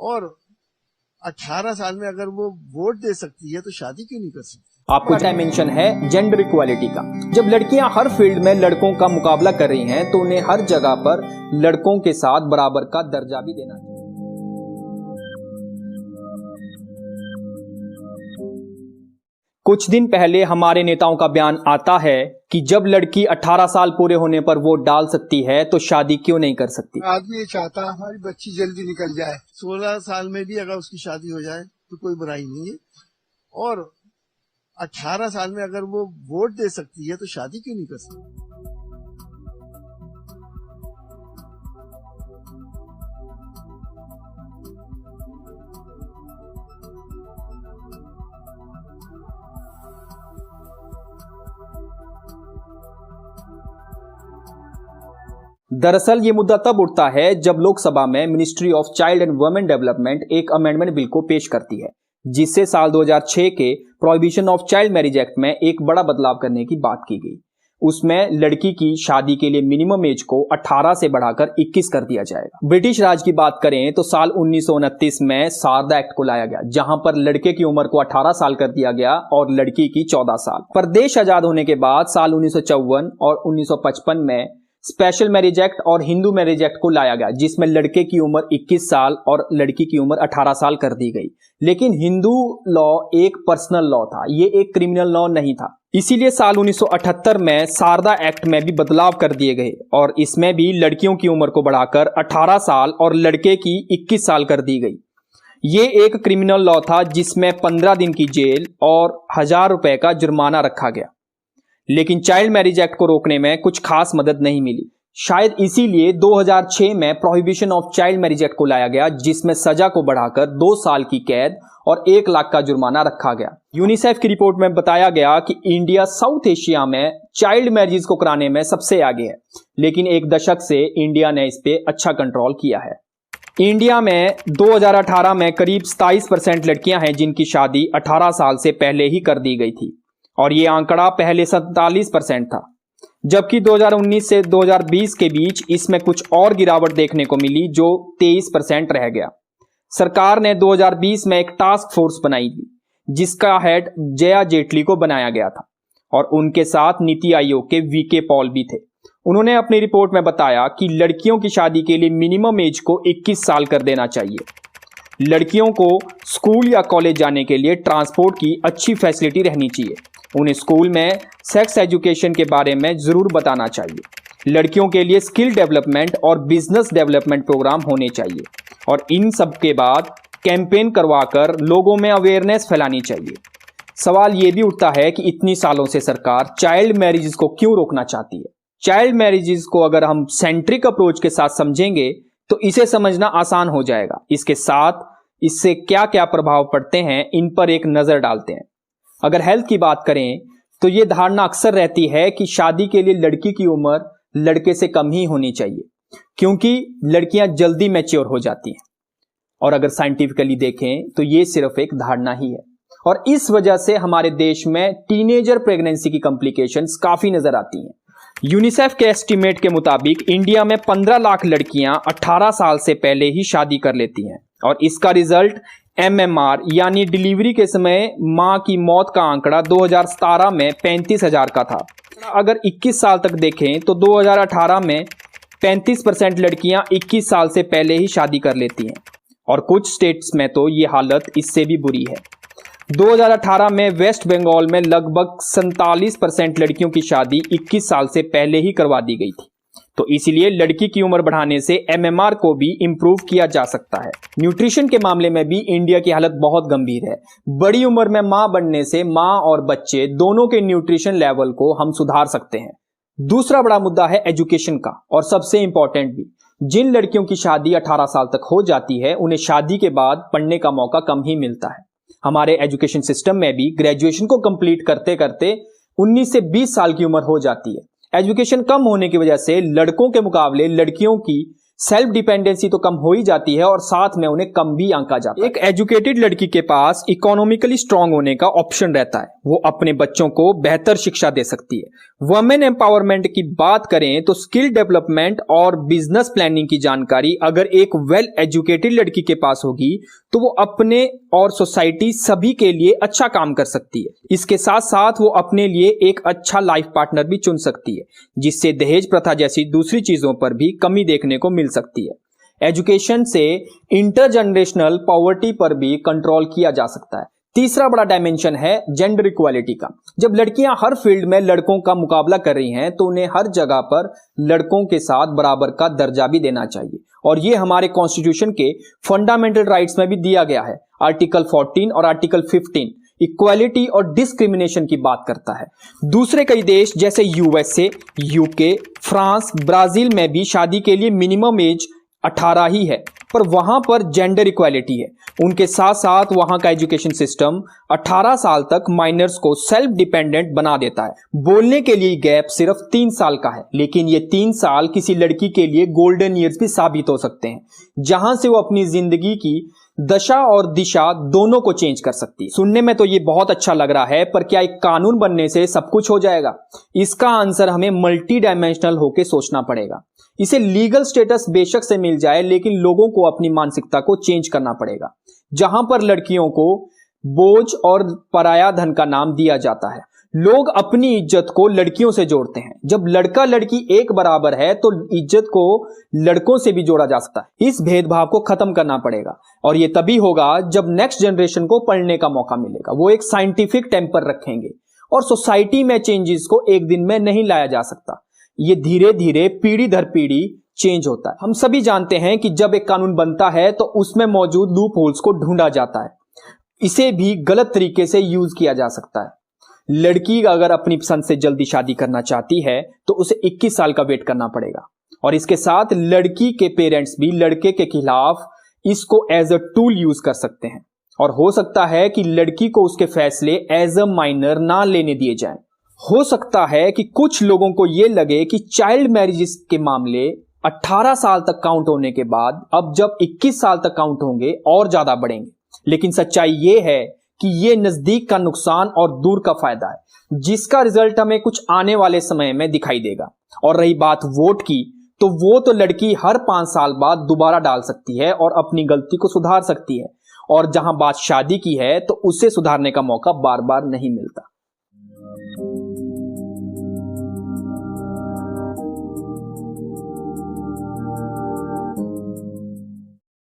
और 18 साल में अगर वो वोट दे सकती है तो शादी क्यों नहीं कर सकती? आपको डायमेंशन है जेंडर इक्वालिटी का। जब लड़कियां हर फील्ड में लड़कों का मुकाबला कर रही हैं तो उन्हें हर जगह पर लड़कों के साथ बराबर का दर्जा भी देना चाहिए। कुछ दिन पहले हमारे नेताओं का बयान आता है कि जब लड़की 18 साल पूरे होने पर वोट डाल सकती है तो शादी क्यों नहीं कर सकती। आदमी ये चाहता है हमारी बच्ची जल्दी निकल जाए, 16 साल में भी अगर उसकी शादी हो जाए तो कोई बुराई नहीं है, और 18 साल में अगर वो वोट दे सकती है तो शादी क्यों नहीं कर सकती? दरअसल ये मुद्दा तब उठता है जब लोकसभा में ministry of child and women development एक अमेंडमेंट बिल को पेश करती है, जिससे साल 2006 के prohibition of child marriage act में एक बड़ा बदलाव करने की बात की गई। उसमें लड़की की शादी के लिए मिनिमम एज को 18 से बढ़ाकर 21 कर दिया जाएगा। ब्रिटिश राज की बात करें तो साल 1929 में सारदा एक्ट को लाया गया, जहां पर लड़के की उम्र को 18 साल कर दिया गया और लड़की की 14 साल। पर देश आजाद होने के बाद साल 1954 और 1955 में स्पेशल मैरिज एक्ट और हिंदू मैरिज एक्ट को लाया गया, जिसमें लड़के की उम्र 21 साल और लड़की की उम्र 18 साल कर दी गई। लेकिन हिंदू लॉ एक पर्सनल लॉ था, ये एक क्रिमिनल लॉ नहीं था। इसीलिए साल 1978 में सारदा एक्ट में भी बदलाव कर दिए गए और इसमें भी लड़कियों की उम्र को बढ़ाकर 18 साल और लड़के की 21 साल कर दी गई। ये एक क्रिमिनल लॉ था जिसमें 15 दिन की जेल और 1000 रुपए का जुर्माना रखा गया। लेकिन चाइल्ड मैरिज एक्ट को रोकने में कुछ खास मदद नहीं मिली। शायद इसीलिए 2006 में prohibition of child marriage act को लाया गया, जिसमें सजा को बढ़ाकर 2 साल की कैद और 1 लाख का जुर्माना रखा गया। यूनिसेफ की रिपोर्ट में बताया गया कि इंडिया साउथ एशिया में चाइल्ड मैरिज को कराने में सबसे आगे है, लेकिन एक दशक से इंडिया ने इस पे अच्छा कंट्रोल किया है। इंडिया में 2018 में करीब 27% लड़कियां हैं जिनकी शादी 18 साल से पहले ही कर दी गई थी, और ये आंकड़ा पहले 47% था, जबकि 2019 से 2020 के बीच इसमें कुछ और गिरावट देखने को मिली जो 23% रह गया। सरकार ने 2020 में एक टास्क फोर्स बनाई थी जिसका हेड जया जेटली को बनाया गया था और उनके साथ नीति आयोग के वीके पॉल भी थे। उन्होंने अपनी रिपोर्ट में बताया कि लड़कियों की शादी के लिए मिनिमम एज को 21 साल कर देना चाहिए। लड़कियों को स्कूल या कॉलेज जाने के लिए ट्रांसपोर्ट की अच्छी फैसिलिटी रहनी चाहिए। उन्हें स्कूल में सेक्स एजुकेशन के बारे में जरूर बताना चाहिए। लड़कियों के लिए स्किल डेवलपमेंट और बिजनेस डेवलपमेंट प्रोग्राम होने चाहिए और इन सब के बाद कैंपेन करवाकर लोगों में अवेयरनेस फैलानी चाहिए। सवाल ये भी उठता है कि इतनी सालों से सरकार चाइल्ड मैरिजेस को क्यों रोकना चाहती है। चाइल्ड मैरिजेस को अगर हम सेंट्रिक अप्रोच के साथ समझेंगे तो इसे समझना आसान हो जाएगा। इसके साथ इससे क्या क्या प्रभाव पड़ते हैं इन पर एक नजर डालते हैं। अगर हेल्थ की बात करें तो ये धारणा अक्सर रहती है कि शादी के लिए लड़की की उम्र लड़के से कम ही होनी चाहिए, क्योंकि लड़कियां जल्दी मैच्योर हो जाती हैं। और अगर साइंटिफिकली देखें तो ये सिर्फ एक धारणा ही है, और इस वजह से हमारे देश में टीनेजर प्रेगनेंसी की कॉम्प्लिकेशंस काफी नजर आती हैं। यूनिसेफ के एस्टीमेट के मुताबिक इंडिया में 15 लाख लड़कियां 18 साल से पहले ही शादी कर लेती हैं, और इसका रिजल्ट MMR यानी डिलीवरी के समय मां की मौत का आंकड़ा 2017 में 35,000 का था। अगर 21 साल तक देखें तो 2018 में 35% लड़कियां 21 साल से पहले ही शादी कर लेती हैं, और कुछ स्टेट्स में तो ये हालत इससे भी बुरी है। 2018 में वेस्ट बंगाल में लगभग 47% लड़कियों की शादी 21 साल से पहले ही करवा दी गई थी। तो इसीलिए लड़की की उम्र बढ़ाने से MMR को भी इंप्रूव किया जा सकता है। न्यूट्रिशन के मामले में भी इंडिया की हालत बहुत गंभीर है। बड़ी उम्र में मां बनने से मां और बच्चे दोनों के न्यूट्रिशन लेवल को हम सुधार सकते हैं। दूसरा बड़ा मुद्दा है एजुकेशन का, और सबसे इंपॉर्टेंट भी। जिन लड़कियों की शादी 18 साल तक हो जाती है उन्हें शादी के बाद पढ़ने का मौका कम ही मिलता है। हमारे एजुकेशन सिस्टम में भी ग्रेजुएशन को कंप्लीट करते करते 19 से 20 साल की उम्र हो जाती है। एजुकेशन कम होने की वजह से लड़कों के मुकाबले लड़कियों की सेल्फ डिपेंडेंसी तो कम हो ही जाती है और साथ में उन्हें कम भी आंका जाता है। एक एजुकेटेड लड़की के पास इकोनॉमिकली स्ट्रांग होने का ऑप्शन रहता है, वो अपने बच्चों को बेहतर शिक्षा दे सकती है। वुमेन एम्पावरमेंट की बात करें तो स्किल डेवलपमेंट और बिजनेस प्लानिंग की जानकारी अगर एक वेल एजुकेटेड लड़की के पास होगी तो वो अपने और सोसाइटी सभी के लिए अच्छा काम कर सकती है। इसके साथ साथ वो अपने लिए एक अच्छा लाइफ पार्टनर भी चुन सकती है, जिससे दहेज प्रथा जैसी दूसरी चीजों पर भी कमी देखने को मिल सकती है। एजुकेशन से इंटरजनरेशनल पॉवर्टी पर भी कंट्रोल किया जा सकता है। तीसरा बड़ा डायमेंशन है जेंडर इक्वालिटी का। जब लड़कियां हर फील्ड में लड़कों का मुकाबला कर रही हैं तो उन्हें हर जगह पर लड़कों के साथ बराबर का दर्जा भी देना चाहिए, और ये हमारे कॉन्स्टिट्यूशन के फंडामेंटल राइट्स में भी दिया गया है। आर्टिकल 14 और आर्टिकल 15 इक्वालिटी और डिस्क्रिमिनेशन की बात करता है। दूसरे कई देश जैसे यूएसए, यूके, फ्रांस, ब्राजील में भी शादी के लिए मिनिमम एज 18 ही है, पर वहां पर जेंडर इक्वालिटी है। उनके साथ साथ वहां का एजुकेशन सिस्टम 18 साल तक माइनर्स को सेल्फ डिपेंडेंट बना देता है। बोलने के लिए गैप सिर्फ 3 साल का है, लेकिन ये 3 साल किसी लड़की के लिए गोल्डन ईयर्स भी साबित हो सकते हैं, जहां से वो अपनी जिंदगी की दशा और दिशा दोनों को चेंज कर सकती है। सुनने में तो ये बहुत अच्छा लग रहा है, पर क्या एक कानून बनने से सब कुछ हो जाएगा? इसका आंसर हमें मल्टी डायमेंशनल होकर सोचना पड़ेगा। इसे लीगल स्टेटस बेशक से मिल जाए, लेकिन लोगों को अपनी मानसिकता को चेंज करना पड़ेगा। जहां पर लड़कियों को बोझ और पराया धन का नाम दिया जाता है, लोग अपनी इज्जत को लड़कियों से जोड़ते हैं। जब लड़का लड़की एक बराबर है तो इज्जत को लड़कों से भी जोड़ा जा सकता है। इस भेदभाव को खत्म करना पड़ेगा, और यह तभी होगा जब नेक्स्ट जनरेशन को पढ़ने का मौका मिलेगा। वो एक साइंटिफिक टेम्पर रखेंगे, और सोसाइटी में चेंजेस को एक दिन में नहीं लाया जा सकता। ये धीरे धीरे पीढ़ी दर पीढ़ी चेंज होता है। हम सभी जानते हैं कि जब एक कानून बनता है तो उसमें मौजूद लूप होल्स को ढूंढा जाता है। इसे भी गलत तरीके से यूज किया जा सकता है। लड़की अगर अपनी पसंद से जल्दी शादी करना चाहती है तो उसे 21 साल का वेट करना पड़ेगा, और इसके साथ लड़की के पेरेंट्स भी लड़के के खिलाफ इसको एज अ टूल यूज कर सकते हैं, और हो सकता है कि लड़की को उसके फैसले एज अ माइनर ना लेने दिए जाएं। हो सकता है कि कुछ लोगों को यह लगे कि चाइल्ड मैरिजेस के मामले 18 साल तक काउंट होने के बाद अब जब 21 साल तक काउंट होंगे और ज्यादा बढ़ेंगे, लेकिन सच्चाई यह है कि यह नजदीक का नुकसान और दूर का फायदा है, जिसका रिजल्ट हमें कुछ आने वाले समय में दिखाई देगा। और रही बात वोट की, तो वो तो लड़की हर 5 साल बाद दोबारा डाल सकती है और अपनी गलती को सुधार सकती है, और जहां बात शादी की है तो उसे सुधारने का मौका बार बार नहीं मिलता।